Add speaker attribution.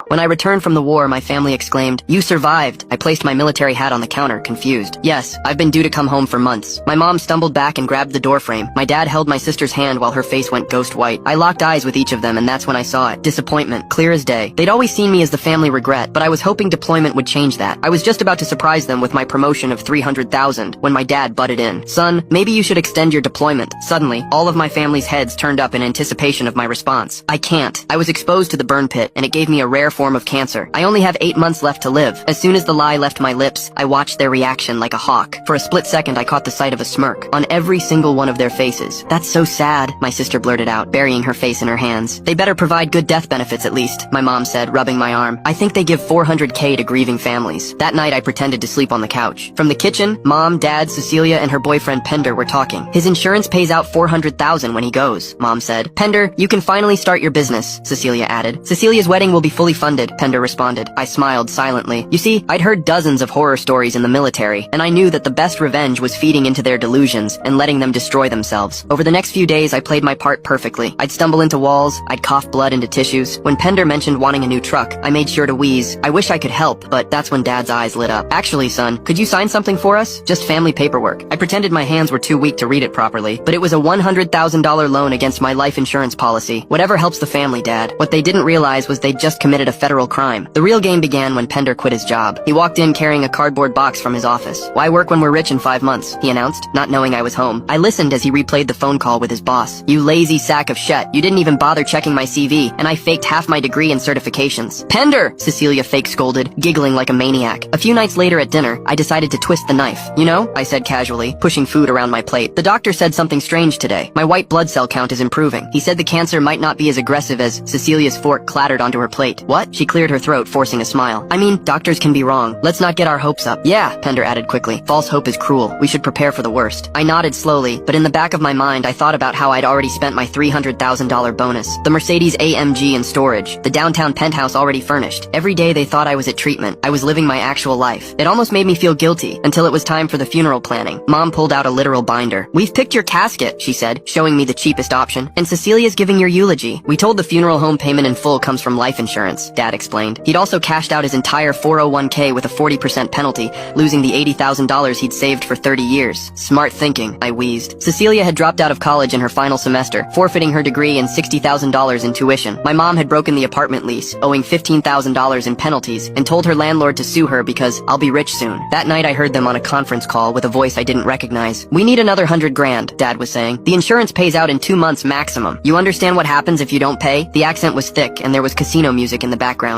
Speaker 1: When I returned from the war, my family exclaimed, "You survived!" I placed my military hat on the counter, confused. "Yes, I've been due to come home for months." My mom stumbled back and grabbed the doorframe. My dad held my sister's hand while her face went ghost white. I locked eyes with each of them, and that's when I saw it. Disappointment, clear as day. They'd always seen me as the family regret, but I was hoping deployment would change that. I was just about to surprise them with my promotion of 300,000 when my dad butted in. "Son, maybe you should extend your deployment." Suddenly, all of my family's heads turned up in anticipation of my response. "I can't. I was exposed to the burn pit, and it gave me a rare form of cancer. I only have 8 months left to live." As soon as the lie left my lips, I watched their reaction like a hawk. For a split second, I caught the sight of a smirk on every single one of their faces. "That's so sad," my sister blurted out, burying her face in her hands. "They better provide good death benefits at least," my mom said, rubbing my arm. "I think they give 400K to grieving families." That night, I pretended to sleep on the couch. From the kitchen, Mom, Dad, Cecilia, and her boyfriend Pender were talking. "His insurance pays out 400,000 when he goes," Mom said. "Pender, you can finally start your business," Cecilia added. "Cecilia's wedding will be fully funded," Pender responded. I smiled silently. You see, I'd heard dozens of horror stories in the military, and I knew that the best revenge was feeding into their delusions and letting them destroy themselves. Over the next few days, I played my part perfectly. I'd stumble into walls, I'd cough blood into tissues. When Pender mentioned wanting a new truck, I made sure to wheeze. I wish I could help, but that's when Dad's eyes lit up. "Actually, son, could you sign something for us? Just family paperwork." I pretended my hands were too weak to read it properly, but it was a $100,000 loan against my life insurance policy. Whatever helps the family, Dad. What they didn't realize was they'd just committed a federal crime. The real game began when Pender quit his job. He walked in carrying a cardboard box from his office. "Why work when we're rich in 5 months?" he announced, not knowing I was home. I listened as he replayed the phone call with his boss. "You lazy sack of shit. You didn't even bother checking my CV, and I faked half my degree and certifications." "Pender!" Cecilia fake scolded, giggling like a maniac. A few nights later at dinner, I decided to twist the knife. "You know," I said casually, pushing food around my plate, "the doctor said something strange today. My white blood cell count is improving. He said the cancer might not be as aggressive as..." Cecilia's fork clattered onto her plate. "What?" She cleared her throat, forcing a smile. "I mean, doctors can be wrong. Let's not get our hopes up." "Yeah," Pender added quickly. "False hope is cruel. We should prepare for the worst." I nodded slowly, but in the back of my mind I thought about how I'd already spent my $300,000 bonus. The Mercedes AMG in storage. The downtown penthouse already furnished. Every day they thought I was at treatment. I was living my actual life. It almost made me feel guilty, until it was time for the funeral planning. Mom pulled out a literal binder. "We've picked your casket," she said, showing me the cheapest option. "And Cecilia's giving your eulogy. We told the funeral home payment in full comes from life insurance," Dad explained. He'd also cashed out his entire 401k with a 40% penalty, losing the $80,000 he'd saved for 30 years. Smart thinking, I wheezed. Cecilia had dropped out of college in her final semester, forfeiting her degree and $60,000 in tuition. My mom had broken the apartment lease, owing $15,000 in penalties, and told her landlord to sue her because I'll be rich soon. That night I heard them on a conference call with a voice I didn't recognize. "We need another 100 grand, Dad was saying. "The insurance pays out in 2 months maximum. You understand what happens if you don't pay?" The accent was thick and there was casino music in the background.